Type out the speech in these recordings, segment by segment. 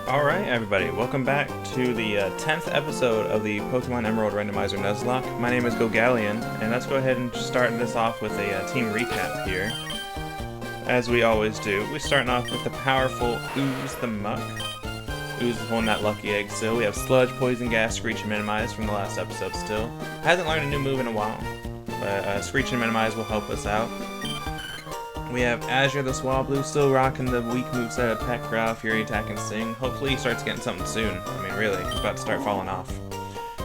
Alright everybody, welcome back to the 10th episode of the Pokemon Emerald Randomizer Nuzlocke. My name is Gogalion, and let's go ahead and start this off with a team recap here. As we always do, we're starting off with the powerful Ooze the Muck. Ooze is holding that lucky egg still. We have Sludge, Poison Gas, Screech, and Minimize from the last episode still. Hasn't learned a new move in a while, but Screech and Minimize will help us out. We have Azure the Swablu still rocking the weak moveset of Peck, Growl, Fury Attack, and Sting. Hopefully he starts getting something soon. I mean, really, he's about to start falling off.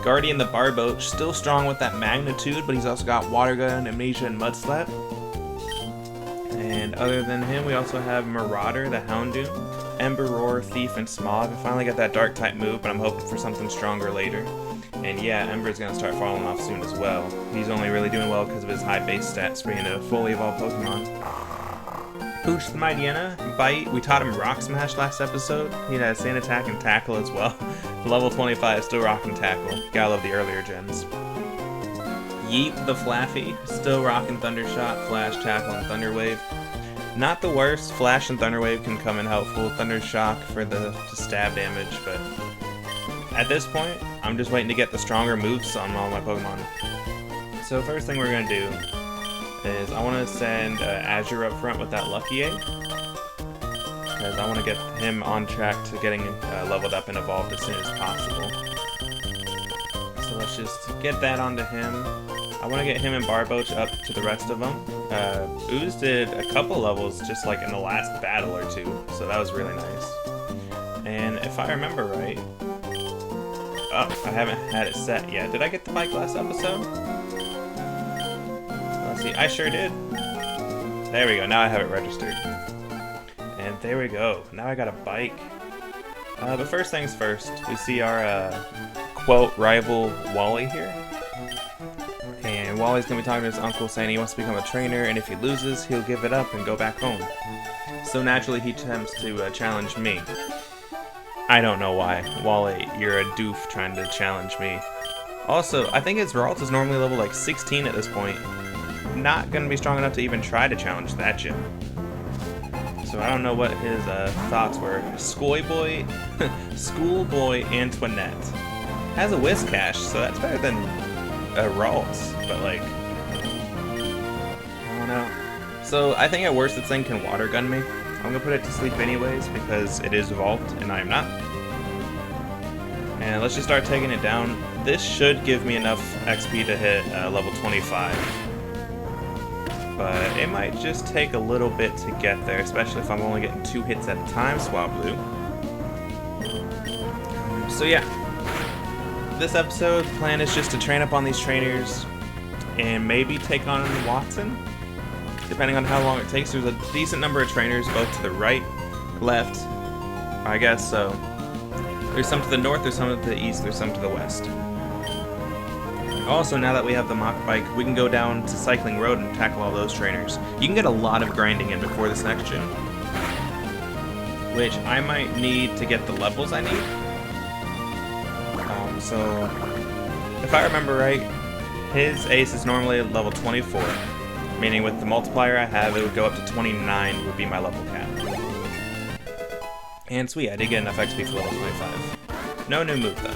Guardian the Barboach, still strong with that Magnitude, but he's also got Water Gun, Amnesia, and Mud Slap. And other than him, we also have Marauder the Houndoom, Ember Roar, Thief, and Smog. I finally got that Dark type move, but I'm hoping for something stronger later. And yeah, Ember's gonna start falling off soon as well. He's only really doing well because of his high base stats being a fully evolved Pokemon. Pooch the Mightyena, Bite, we taught him Rock Smash last episode. He has Sand Attack and Tackle as well. Level 25, still rocking Tackle. Gotta love the earlier gens. Yeet the Flaffy, still rocking Thunder Shot, Flash, Tackle, and Thunder Wave. Not the worst, Flash and Thunder Wave can come in helpful. Thunder Shock for the stab damage, but at this point, I'm just waiting to get the stronger moves on all my Pokemon. So first thing we're gonna do is I want to send Azure up front with that Lucky Egg, because I want to get him on track to getting leveled up and evolved as soon as possible. So let's just get that onto him. I want to get him and Barboach up to the rest of them. Ooze did a couple levels just like in the last battle or two, so that was really nice. And if I remember right, oh, I haven't had it set yet. Did I get the bike last episode? Let's see, I sure did. There we go, now I have it registered. And there we go, now I got a bike. But first things first, we see our quote rival Wally here. And Wally's gonna be talking to his uncle saying he wants to become a trainer, and if he loses, he'll give it up and go back home. So naturally he attempts to challenge me. I don't know why. Wally, you're a doof trying to challenge me. Also, I think his Ralt is normally level like 16 at this point. Not gonna be strong enough to even try to challenge that gym. So I don't know what his thoughts were. Schoolboy Antoinette has a Whiscash, so that's better than Ralt, but like, I don't know. So I think at worst this thing can Water Gun me. I'm gonna put it to sleep anyways because it is evolved and I am not. And let's just start taking it down. This should give me enough XP to hit level 25. But it might just take a little bit to get there, especially if I'm only getting 2 hits at a time, Swablu. So yeah, this episode, the plan is just to train up on these trainers and maybe take on Watson, depending on how long it takes. There's a decent number of trainers both to the right, left, I guess so. There's some to the north, there's some to the east, there's some to the west. Also, now that we have the Mach Bike, we can go down to Cycling Road and tackle all those trainers. You can get a lot of grinding in before this next gym, which I might need to get the levels I need. So, if I remember right, his ace is normally at level 24, meaning with the multiplier I have, it would go up to 29 would be my level cap. And sweet, I did get enough XP for level 25. No new move though.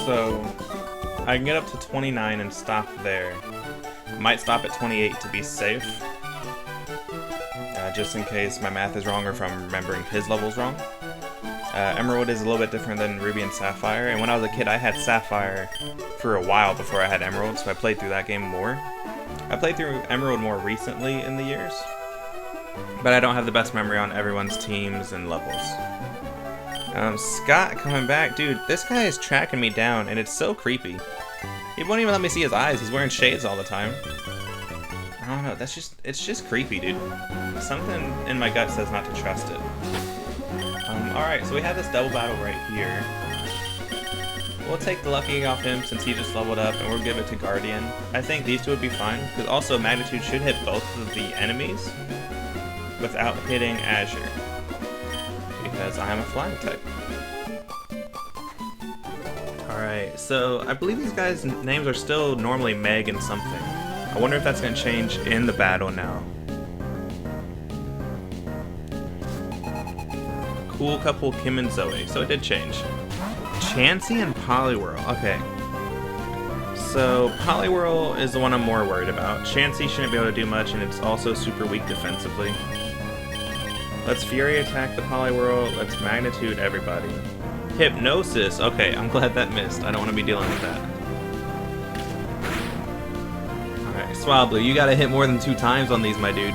So, I can get up to 29 and stop there. I might stop at 28 to be safe, just in case my math is wrong or if I'm remembering his levels wrong. Emerald is a little bit different than Ruby and Sapphire, and when I was a kid I had Sapphire for a while before I had Emerald, so I played through that game more. I played through Emerald more recently in the years, but I don't have the best memory on everyone's teams and levels. Scott coming back. Dude, this guy is tracking me down, and it's so creepy. He won't even let me see his eyes. He's wearing shades all the time. I don't know, it's just creepy, dude. Something in my gut says not to trust it. Alright, so we have this double battle right here. We'll take the Lucky Egg off him since he just leveled up, and we'll give it to Guardian. I think these two would be fine, because also Magnitude should hit both of the enemies without hitting Azure, because I am a flying type. Alright, so I believe these guys' names are still normally Meg and something. I wonder if that's going to change in the battle now. cool couple, Kim and Zoe, so it did change. Chansey and Poliwhirl, okay. So, Poliwhirl is the one I'm more worried about. Chansey shouldn't be able to do much, and it's also super weak defensively. Let's Fury attack the Poliwhirl, let's Magnitude everybody. Hypnosis, okay, I'm glad that missed. I don't want to be dealing with that. Alright, Swablu, you gotta hit more than 2 times on these, my dude.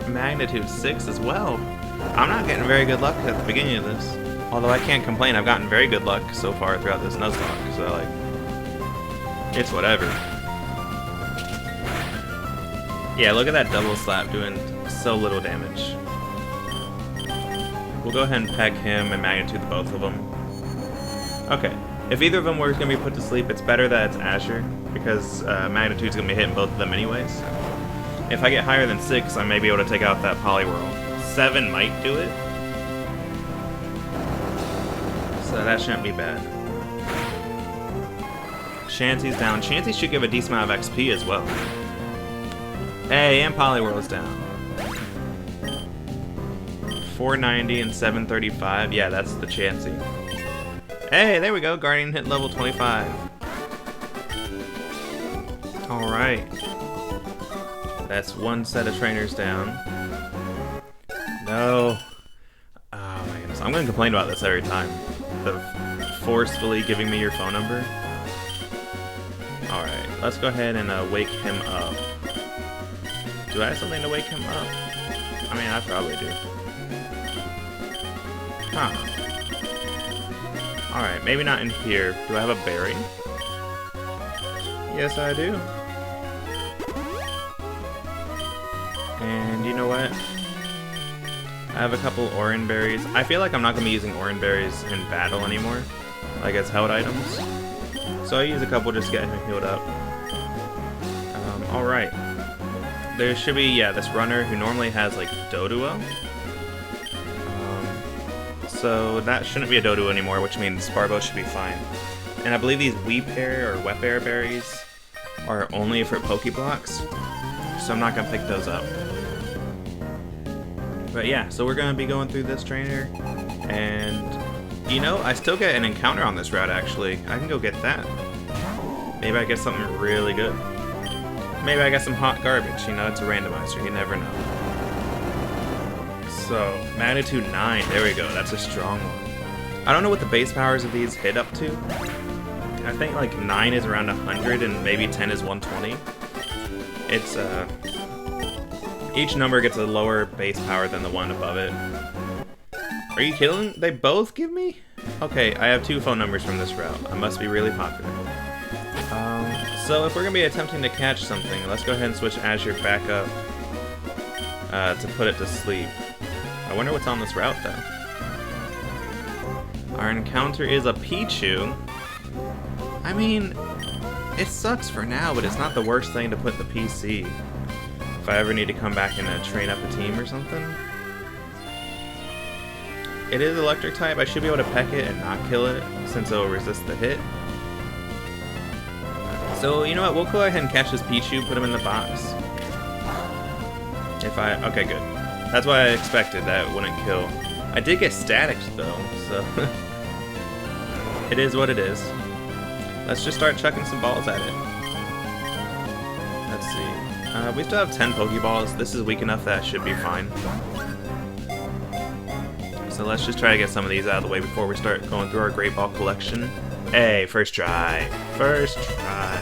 Magnitude 6 as well. I'm not getting very good luck at the beginning of this. Although I can't complain, I've gotten very good luck so far throughout this Nuzlocke, so like, it's whatever. Yeah, look at that double slap doing so little damage. We'll go ahead and peck him and Magnitude the both of them. Okay, if either of them were going to be put to sleep, it's better that it's Azure, because Magnitude's going to be hitting both of them anyways. If I get higher than 6, I may be able to take out that Poliwhirl. 7 might do it. So that shouldn't be bad. Chansey's down. Chansey should give a decent amount of XP as well. Hey, and Poliwhirl's down. 490 and 735. Yeah, that's the Chansey. Hey, there we go. Guardian hit level 25. Alright. That's one set of trainers down. No. Oh my goodness. I'm going to complain about this every time. The forcefully giving me your phone number. Alright, let's go ahead and wake him up. Do I have something to wake him up? I mean, I probably do. Huh. Alright, maybe not in here. Do I have a berry? Yes, I do. And you know what? I have a couple Oran berries. I feel like I'm not going to be using Oran berries in battle anymore, like as held items. So I use a couple just to get him healed up. Alright. There should be, yeah, this runner who normally has like Doduo. So that shouldn't be a Doduo anymore, which means Sparbo should be fine. And I believe these Weepair or Wepair berries are only for Pokeblocks, so I'm not going to pick those up. But yeah, so we're going to be going through this trainer, and you know, I still get an encounter on this route actually. I can go get that. Maybe I get something really good. Maybe I get some hot garbage, you know, it's a randomizer, you never know. So, Magnitude 9, there we go, that's a strong one. I don't know what the base powers of these hit up to. I think like 9 is around 100 and maybe 10 is 120. It's, each number gets a lower base power than the one above it. Are you kidding? They both give me? Okay, I have 2 phone numbers from this route. I must be really popular. So if we're going to be attempting to catch something, let's go ahead and switch Azure back up to put it to sleep. I wonder what's on this route, though. Our encounter is a Pichu. I mean, it sucks for now, but it's not the worst thing to put in the PC. If I ever need to come back and train up a team or something. It is electric type. I should be able to peck it and not kill it, since it will resist the hit. So, you know what? We'll go ahead and catch this Pichu, put him in the box. Okay, good. That's what I expected, that it wouldn't kill. I did get statics, though, so... It is what it is. Let's just start chucking some balls at it. Let's see. We still have 10 Pokeballs. This is weak enough that it should be fine. So let's just try to get some of these out of the way before we start going through our Great Ball collection. Hey, first try. First try.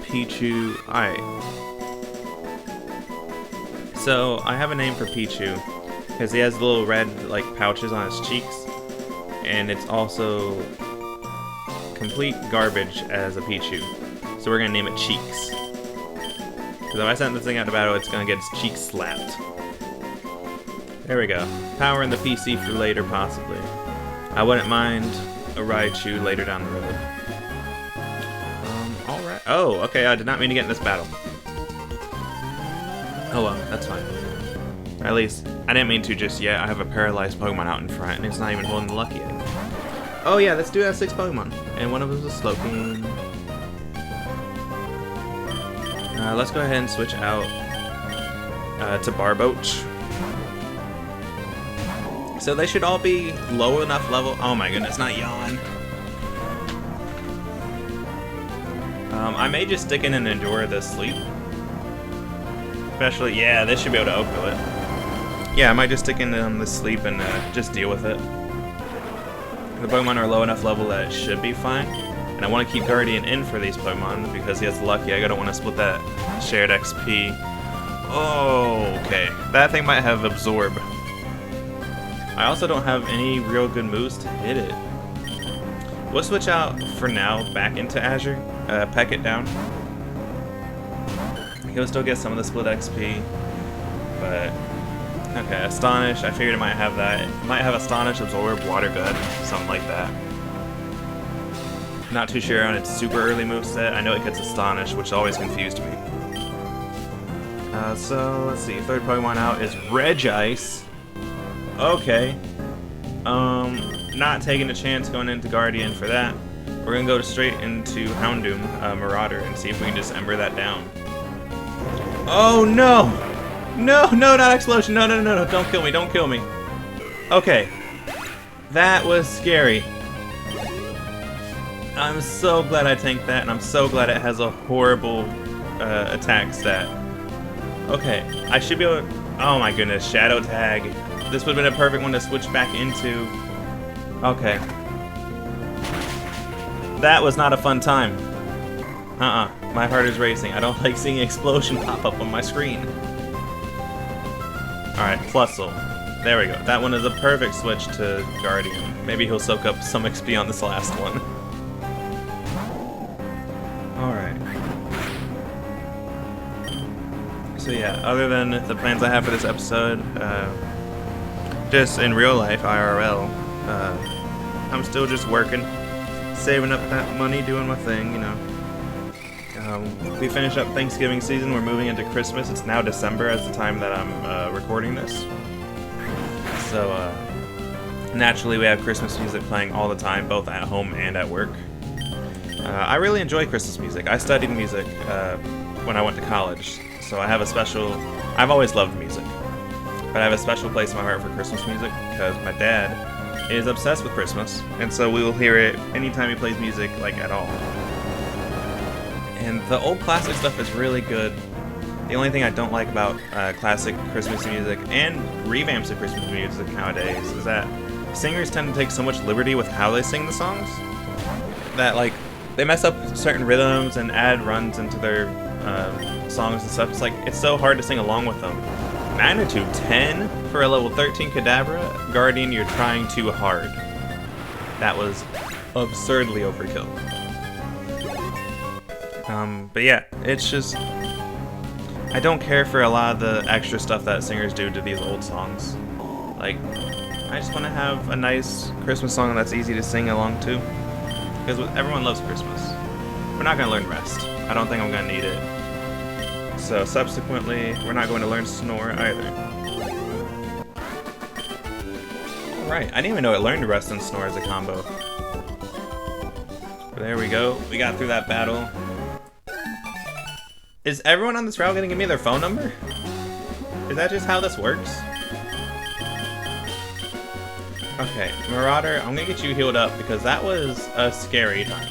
Pichu. Alright. So, I have a name for Pichu, because he has little red, like, pouches on his cheeks, and it's also complete garbage as a Pichu. So we're gonna name it Cheeks. Because if I send this thing out to battle, it's gonna get its cheeks slapped. There we go. Power in the PC for later, possibly. I wouldn't mind a Raichu later down the road. Alright. Oh, okay, I did not mean to get in this battle. Oh well, that's fine. Or at least, I didn't mean to just yet. I have a paralyzed Pokemon out in front, and it's not even holding the luck yet. Oh yeah, this dude has 6 Pokemon, and one of them is a Slowking. Let's go ahead and switch out to Barboach. So they should all be low enough level. Oh my goodness, not yawn. I may just stick in and endure this sleep. Especially, yeah, this should be able to outkill it. Yeah, I might just stick in this sleep and just deal with it. The Pokemon are low enough level that it should be fine. And I want to keep Guardian in for these Pokemon because he has Lucky. I don't want to split that shared XP. Oh, okay. That thing might have Absorb. I also don't have any real good moves to hit it. We'll switch out for now back into Azure. Peck it down. He'll still get some of the split XP. But, okay, Astonish. I figured it might have that. It might have Astonish, Absorb, Water Gun, something like that. Not too sure on its super early moveset. I know it gets Astonish, which always confused me. So, let's see. Third Pokemon out is Regice. Okay. Not taking a chance going into Guardian for that. We're gonna go straight into Houndoom, Marauder, and see if we can just Ember that down. Oh no! No, no, not Explosion! No, no, no, no, don't kill me, don't kill me. Okay. That was scary. I'm so glad I tanked that, and I'm so glad it has a horrible attack stat. Okay, I should be able to... Oh my goodness, Shadow Tag. This would have been a perfect one to switch back into. Okay. That was not a fun time. My heart is racing. I don't like seeing Explosion pop up on my screen. Alright, Plusle. There we go. That one is a perfect switch to Guardian. Maybe he'll soak up some XP on this last one. Alright. So yeah, other than the plans I have for this episode, just in real life, IRL, I'm still just working, saving up that money, doing my thing, you know. We finish up Thanksgiving season, we're moving into Christmas. It's now December as the time that I'm recording this. So, naturally we have Christmas music playing all the time, both at home and at work. I really enjoy Christmas music. I studied music when I went to college, so I have a special... I've always loved music, but I have a special place in my heart for Christmas music because my dad is obsessed with Christmas, and so we will hear it anytime he plays music, like, at all. And the old classic stuff is really good. The only thing I don't like about classic Christmas music and revamps of Christmas music nowadays is that singers tend to take so much liberty with how they sing the songs that, like, they mess up certain rhythms and add runs into their songs and stuff. It's like, it's so hard to sing along with them. Magnitude 10 for a level 13 Kadabra? Guardian, you're trying too hard. That was absurdly overkill. But yeah, it's just... I don't care for a lot of the extra stuff that singers do to these old songs. Like, I just want to have a nice Christmas song that's easy to sing along to. Because everyone loves Christmas. We're not going to learn Rest. I don't think I'm going to need it. So subsequently, we're not going to learn Snore either. Alright, I didn't even know it learned Rest and Snore as a combo. There we go. We got through that battle. Is everyone on this route going to give me their phone number? Is that just how this works? Okay, Marauder, I'm going to get you healed up because that was a scary time.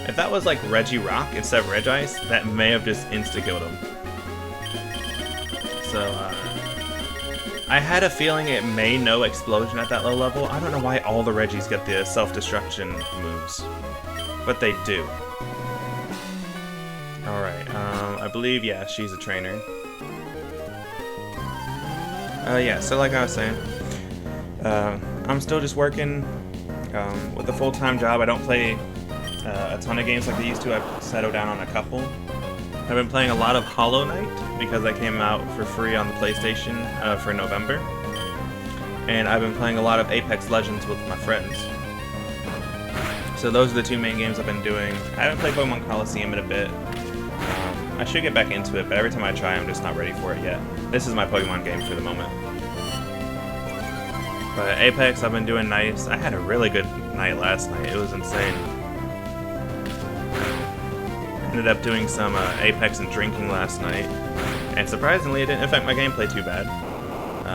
If that was like Regirock instead of Regice, that may have just insta-killed him. So, I had a feeling it may know Explosion at that low level. I don't know why all the Regis get the self-destruction moves, but they do. Alright, I believe, yeah, she's a trainer. Yeah, so like I was saying, I'm still just working with a full-time job. I don't play a ton of games like I used to. I've settled down on a couple. I've been playing a lot of Hollow Knight because that came out for free on the PlayStation for November. And I've been playing a lot of Apex Legends with my friends. So those are the two main games I've been doing. I haven't played Pokemon Coliseum in a bit. I should get back into it, but every time I try, I'm just not ready for it yet. This is my Pokemon game for the moment. But Apex, I've been doing nice. I had a really good night last night. It was insane. Ended up doing some Apex and drinking last night. And surprisingly, it didn't affect my gameplay too bad.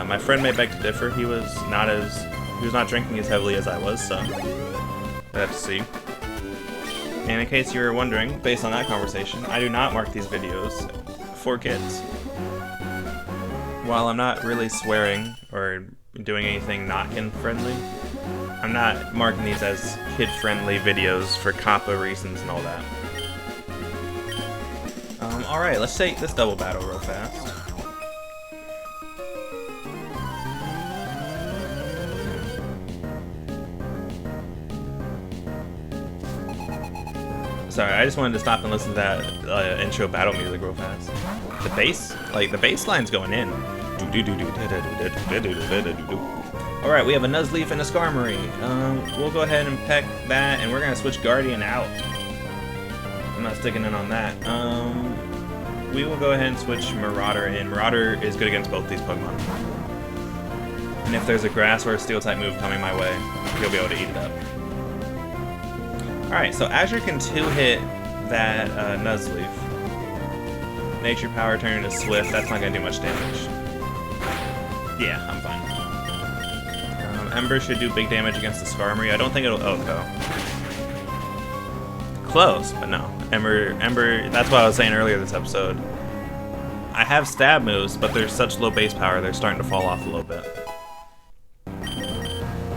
My friend may beg to differ. He was not as He was not drinking as heavily as I was, so we'll have to see. And in case you were wondering, based on that conversation, I do not mark these videos for kids. While I'm not really swearing or doing anything not kid-friendly, I'm not marking these as kid-friendly videos for COPPA reasons and all that. Alright, let's take this double battle real fast. Sorry, I just wanted to stop and listen to that intro battle music real fast. The bass, like the bass line's going in. Alright, we have a Nuzleaf and a Skarmory. We'll go ahead and peck that, and we're gonna switch Guardian out. I'm not sticking in on that. We will go ahead and switch Marauder in. Marauder is good against both these Pokemon. And if there's a Grass or a Steel-type move coming my way, he'll be able to eat it up. Alright, so Azure can 2-hit that Nuzleaf. Nature Power turn into Swift, that's not going to do much damage. Yeah, I'm fine. Ember should do big damage against the Skarmory. I don't think it'll OHKO. Close, but no. Ember, that's what I was saying earlier this episode. I have stab moves, but they're such low base power, they're starting to fall off a little bit.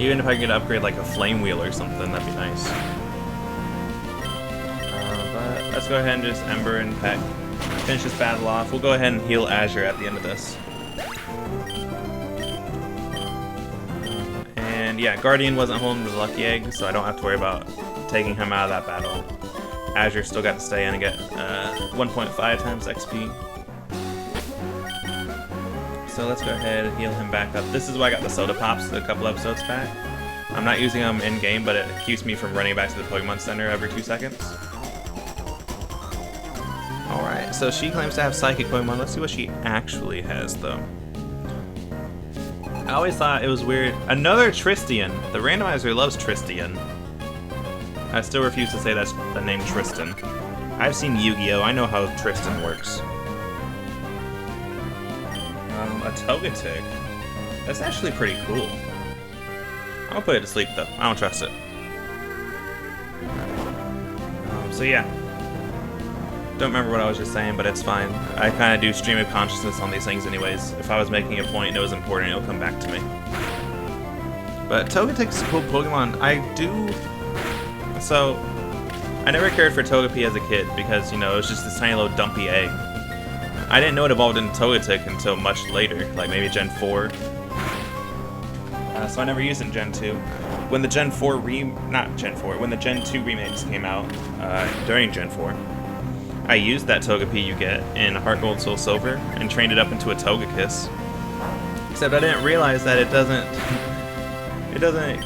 Even if I could upgrade like a Flame Wheel or something, that'd be nice. But let's go ahead and just Ember and Peck. Finish this battle off. We'll go ahead and heal Azure at the end of this. And yeah, Guardian wasn't holding the Lucky Egg, so I don't have to worry about taking him out of that battle. Azure still got to stay in and get 1.5 times XP. So let's go ahead and heal him back up. This is why I got the Soda Pops a couple episodes back. I'm not using them in-game, but it keeps me from running back to the Pokemon Center every 2 seconds. Alright, so she claims to have Psychic Pokemon. Let's see what she actually has, though. I always thought it was weird. Another Tristian! The randomizer loves Tristian. I still refuse to say that's the name Tristan. I've seen Yu-Gi-Oh! I know how Tristan works. A Togetic. That's actually pretty cool. I'm gonna put it to sleep though. I don't trust it. So yeah. Don't remember what I was just saying, but it's fine. I kind of do stream of consciousness on these things anyways. If I was making a point and it was important, it'll come back to me. But Togetic's a cool Pokemon. So, I never cared for Togepi as a kid because, you know, it was just this tiny little dumpy egg. I didn't know it evolved into Togetic until much later, like maybe Gen 4. So I never used it in Gen 2. When the Gen 2 remakes came out during Gen 4, I used that Togepi you get in Heart Gold Soul Silver and trained it up into a Togekiss. Except I didn't realize that it doesn't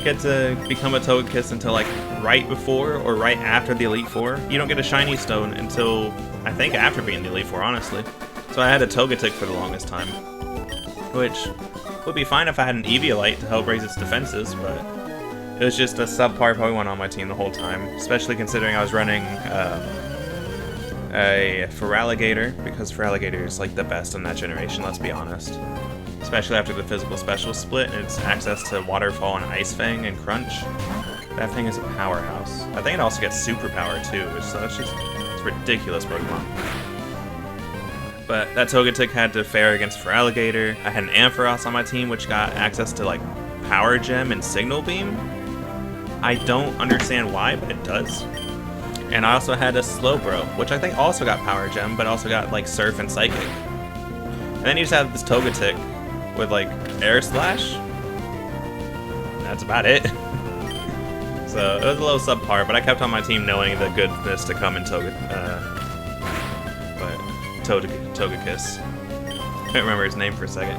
get to become a Togekiss until like right before or right after the Elite Four. You don't get a Shiny Stone until, I think, after being the Elite Four, honestly. So I had a Togetic for the longest time, which would be fine if I had an Eviolite to help raise its defenses, but it was just a subpar Pokemon on my team the whole time, especially considering I was running a Feraligatr, because Feraligatr is like the best in that generation, let's be honest. Especially after the physical special split and its access to Waterfall and Ice Fang and Crunch. That thing is a powerhouse. I think it also gets Superpower too, so it's ridiculous Pokemon. But that Togetic had to fare against Feraligatr. I had an Ampharos on my team, which got access to like Power Gem and Signal Beam. I don't understand why, but it does. And I also had a Slowbro, which I think also got Power Gem, but also got like Surf and Psychic. And then you just have this Togetic with like Air Slash. That's about it. So it was a little subpar, but I kept on my team knowing the goodness to come in Togekiss. Can't remember his name for a second.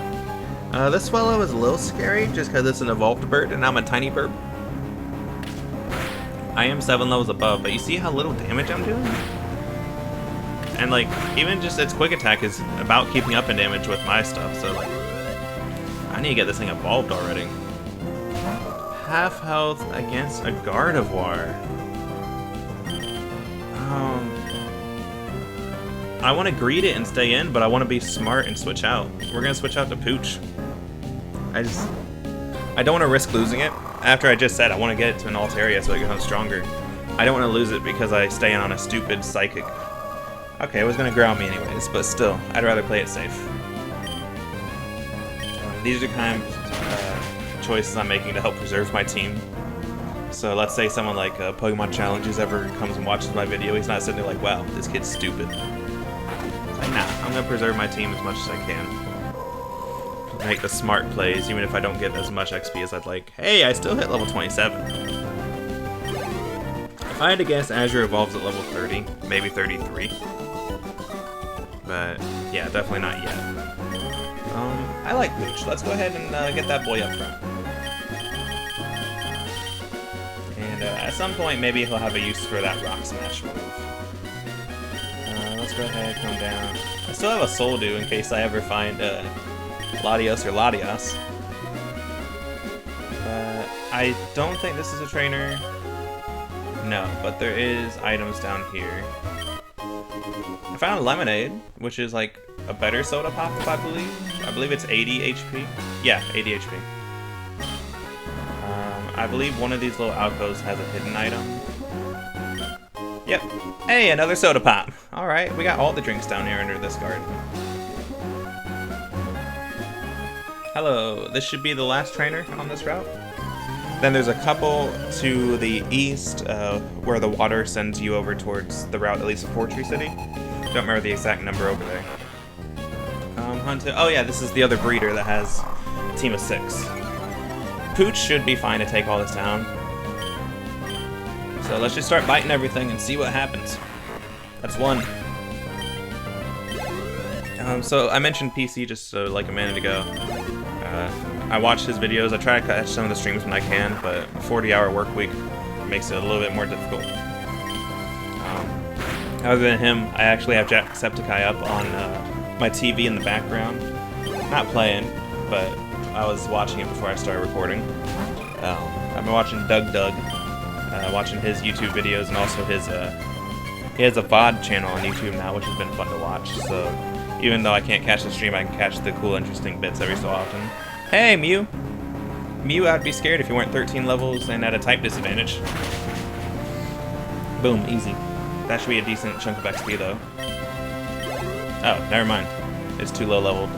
This Swallow is a little scary just because it's an evolved bird and I'm a tiny bird. I am 7 levels above, but you see how little damage I'm doing? And like, even just its quick attack is about keeping up in damage with my stuff, so like, I need to get this thing evolved already. Half health against a Gardevoir. I want to greet it and stay in, but I want to be smart and switch out. We're going to switch out to Pooch. I don't want to risk losing it. After I just said I want to get it to an alt area so it becomes stronger. I don't want to lose it because I stay on a stupid psychic. Okay, it was going to ground me anyways, but still, I'd rather play it safe. These are the kind of choices I'm making to help preserve my team. So let's say someone like Pokemon Challenges ever comes and watches my video, he's not sitting there like, wow, this kid's stupid. Like, nah, I'm going to preserve my team as much as I can. Make the smart plays, even if I don't get as much XP as I'd like. Hey, I still hit level 27. If I had to guess, Azure evolves at level 30, maybe 33. But yeah, definitely not yet. I like Pooch. Let's go ahead and get that boy up front. And at some point, maybe he'll have a use for that Rock Smash move. Let's go ahead, come down. I still have a Soul Dew in case I ever find Latios or Latias. But I don't think this is a trainer. No, but there is items down here. I found Lemonade, which is like a better soda pop, if I believe. I believe it's 80 HP. Yeah, 80 HP. I believe one of these little alcoves has a hidden item. Yep. Hey, another soda pop. Alright, we got all the drinks down here under this garden. Hello, this should be the last trainer on this route. Then there's a couple to the east, where the water sends you over towards the route that leads to Fortree City. Don't remember the exact number over there. Hunted. Oh yeah, this is the other breeder that has a team of 6. Pooch should be fine to take all this down. So let's just start biting everything and see what happens. That's one. So I mentioned PC just like a minute ago. I watch his videos. I try to catch some of the streams when I can, but a 40-hour work week makes it a little bit more difficult. Other than him, I actually have Jacksepticeye up on my TV in the background. Not playing, but I was watching it before I started recording. I've been watching Doug, watching his YouTube videos, and also his he has a VOD channel on YouTube now, which has been fun to watch. So even though I can't catch the stream, I can catch the cool, interesting bits every so often. Hey, Mew! Mew, I'd be scared if you weren't 13 levels and at a type disadvantage. Boom, easy. That should be a decent chunk of XP, though. Oh, never mind. It's too low leveled.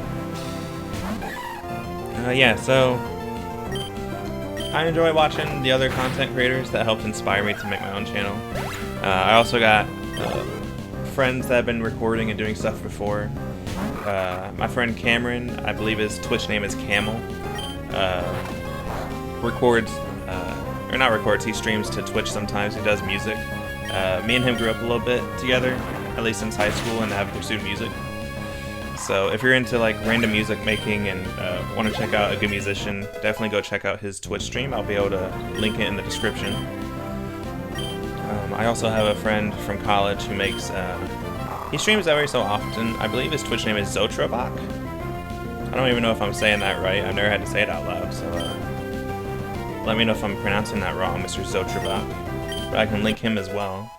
Yeah, so I enjoy watching the other content creators that helped inspire me to make my own channel. I also got friends that have been recording and doing stuff before. My friend Cameron, I believe his Twitch name is Camel, records, or not records, he streams to Twitch sometimes, he does music. Me and him grew up a little bit together, at least since high school, and have pursued music. So if you're into like random music making and want to check out a good musician, definitely go check out his Twitch stream. I'll be able to link it in the description. I also have a friend from college who makes, he streams every so often. I believe his Twitch name is Zotrabach. I don't even know if I'm saying that right. I've never had to say it out loud, so let me know if I'm pronouncing that wrong, Mr. Zotrabach. But I can link him as well.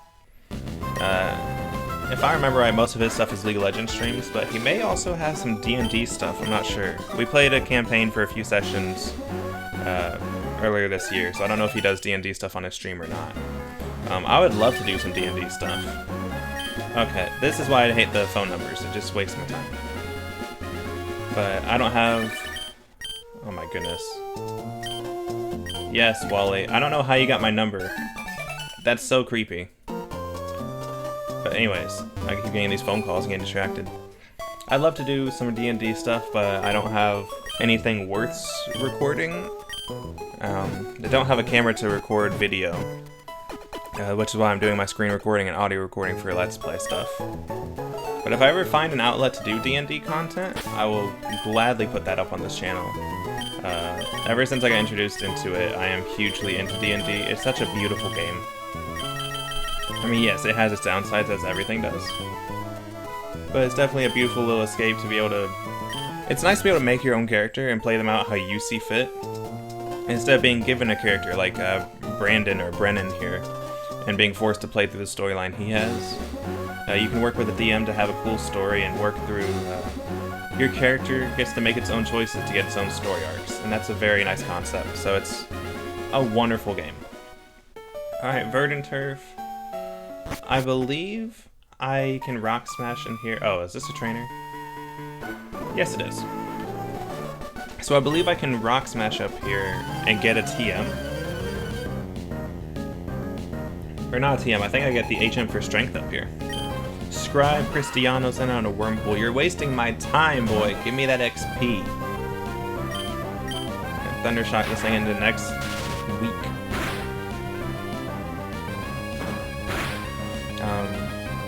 If I remember right, most of his stuff is League of Legends streams, but he may also have some D&D stuff, I'm not sure. We played a campaign for a few sessions earlier this year, so I don't know if he does D&D stuff on his stream or not. I would love to do some D&D stuff. Okay, this is why I hate the phone numbers, it just wastes my time. But I don't have... Oh my goodness. Yes, Wally, I don't know how you got my number. That's so creepy. But anyways, I keep getting these phone calls and getting distracted. I'd love to do some D&D stuff, but I don't have anything worth recording. I don't have a camera to record video, which is why I'm doing my screen recording and audio recording for Let's Play stuff. But if I ever find an outlet to do D&D content, I will gladly put that up on this channel. Ever since I got introduced into it, I am hugely into D&D. It's such a beautiful game. I mean, yes, it has its downsides, as everything does. But it's definitely a beautiful little escape to be able to... It's nice to be able to make your own character and play them out how you see fit, instead of being given a character like Brandon or Brennan here, and being forced to play through the storyline he has. You can work with a DM to have a cool story and work through your character gets to make its own choices to get its own story arcs, and that's a very nice concept, so it's a wonderful game. Alright, Verdant Turf. I believe I can Rock Smash in here. Oh, is this a trainer? Yes, it is. So I believe I can Rock Smash up here and get a TM. Or not a TM, I think I get the HM for Strength up here. Scribe Cristiano sent out a Wormhole. You're wasting my time, boy. Give me that XP. And Thundershock this thing into next week.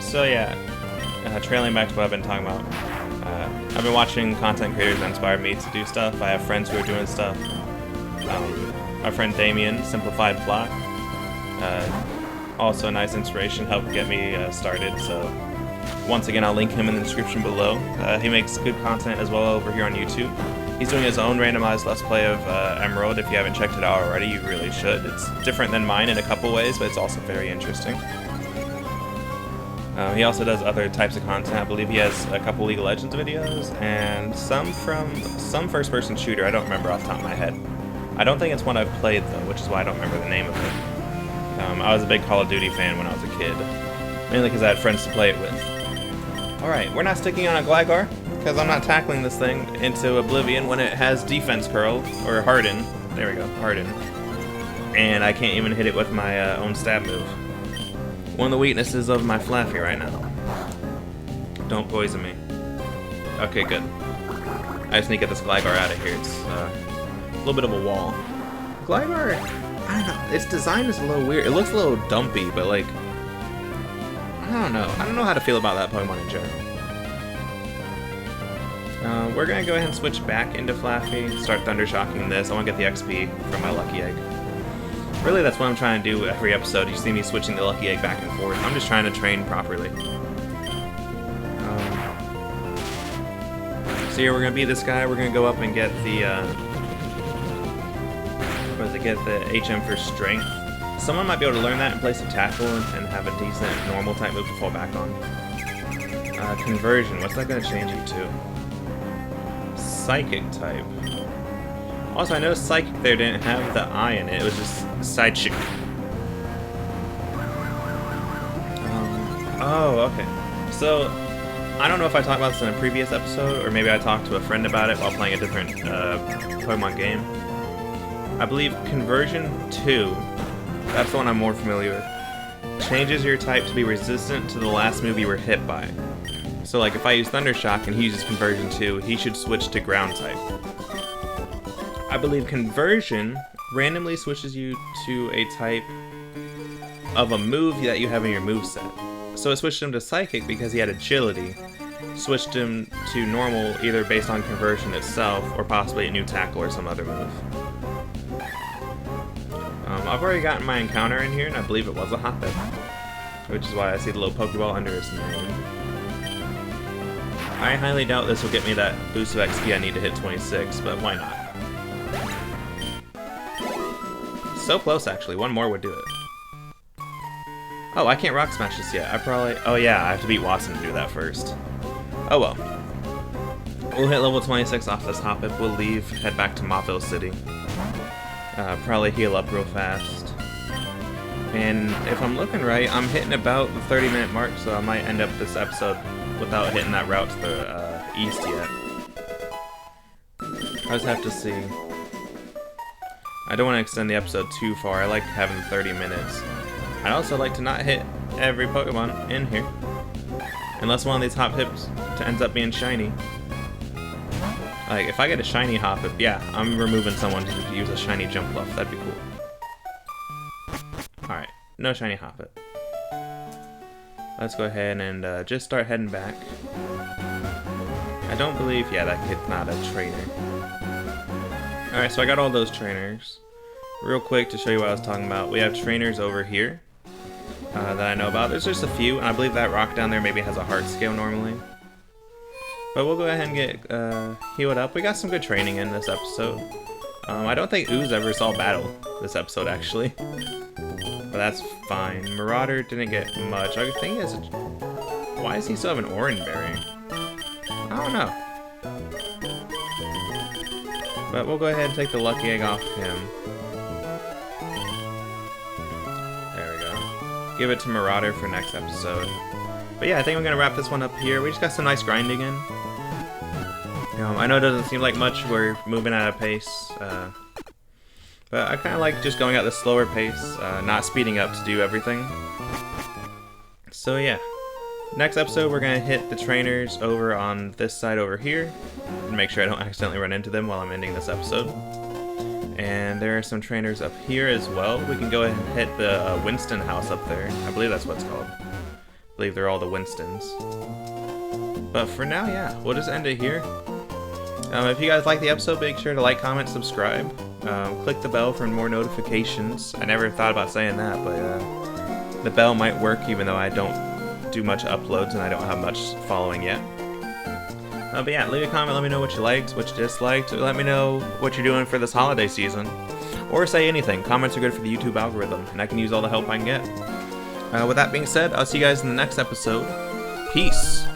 So yeah, trailing back to what I've been talking about. I've been watching content creators that inspired me to do stuff. I have friends who are doing stuff. My friend Damien, Simplified Plot. Also a nice inspiration, helped get me started, so once again I'll link him in the description below. He makes good content as well over here on YouTube. He's doing his own randomized Let's Play of Emerald. If you haven't checked it out already, you really should. It's different than mine in a couple ways, but it's also very interesting. He also does other types of content. I believe he has a couple League of Legends videos, and some from some first-person shooter. I don't remember off the top of my head. I don't think it's one I've played, though, which is why I don't remember the name of it. I was a big Call of Duty fan when I was a kid, mainly because I had friends to play it with. Alright, we're not sticking on a Gligar, because I'm not tackling this thing into oblivion when it has Defense Curl, or Harden. There we go, Harden. And I can't even hit it with my own stab move. One of the weaknesses of my Flaffy right now. Don't poison me. Okay, good. I just need to get this Gligar out of here. It's a little bit of a wall. Gligar, I don't know. Its design is a little weird. It looks a little dumpy, but like, I don't know. I don't know how to feel about that Pokemon in general. We're gonna go ahead and switch back into Flaffy. Start Thundershocking this. I want to get the XP from my Lucky Egg. Really, that's what I'm trying to do every episode. You see me switching the Lucky Egg back and forth. I'm just trying to train properly. So here we're gonna be this guy. We're gonna go up and get the HM for Strength. Someone might be able to learn that and place a tackle and have a decent normal type move to fall back on. Conversion. What's that gonna change you to? Psychic type. Also, I noticed Psychic there didn't have the I in it. It was just Psychic. Oh, okay. So, I don't know if I talked about this in a previous episode, or maybe I talked to a friend about it while playing a different Pokemon game. I believe Conversion 2, that's the one I'm more familiar with, changes your type to be resistant to the last move you were hit by. So, like, if I use Thundershock and he uses Conversion 2, he should switch to Ground type. I believe Conversion randomly switches you to a type of a move that you have in your moveset. So it switched him to Psychic because he had Agility. Switched him to Normal either based on Conversion itself or possibly a new tackle or some other move. I've already gotten my encounter in here, and I believe it was a Hoppip, which is why I see the little Pokeball under his name. I highly doubt this will get me that boost of XP I need to hit 26, but why not? So close, actually. One more would do it. Oh, I can't Rock Smash this yet. I probably... Oh yeah, I have to beat Watson to do that first. Oh well. We'll hit level 26 off this Hoppip. We'll leave, head back to Mottville City. Probably heal up real fast. And if I'm looking right, I'm hitting about the 30-minute mark, so I might end up this episode without hitting that route to the east yet. I just have to see. I don't want to extend the episode too far. I like having 30 minutes. I'd also like to not hit every Pokemon in here. Unless one of these Hoppips ends up being shiny. Like, if I get a shiny Hoppip, yeah, I'm removing someone to use a shiny Jumpluff. That'd be cool. Alright, no shiny Hoppip. Let's go ahead and just start heading back. I don't believe... Yeah, that kid's not a trainer. Alright, so I got all those trainers. Real quick to show you what I was talking about. We have trainers over here that I know about. There's just a few, and I believe that rock down there maybe has a heart scale normally. But we'll go ahead and get healed up. We got some good training in this episode. I don't think Ooze ever saw battle this episode, actually. But that's fine. Marauder didn't get much. I think he has a... Why does he still have an Orange Berry? I don't know. But we'll go ahead and take the lucky egg off him. There we go. Give it to Marauder for next episode. But yeah, I think I'm going to wrap this one up here. We just got some nice grinding in. I know it doesn't seem like much, we're moving at a pace. But I kind of like just going at the slower pace, not speeding up to do everything. So yeah. Next episode, we're going to hit the trainers over on this side over here, and make sure I don't accidentally run into them while I'm ending this episode. And there are some trainers up here as well. We can go ahead and hit the Winston house up there. I believe that's what it's called. I believe they're all the Winstons. But for now, yeah, we'll just end it here. If you guys like the episode, make sure to like, comment, subscribe. Click the bell for more notifications. I never thought about saying that, but the bell might work even though I don't do much uploads and I don't have much following yet. But yeah, leave a comment, let me know what you liked, what you disliked, let me know what you're doing for this holiday season. Or say anything. Comments are good for the YouTube algorithm, and I can use all the help I can get. With that being said, I'll see you guys in the next episode. Peace!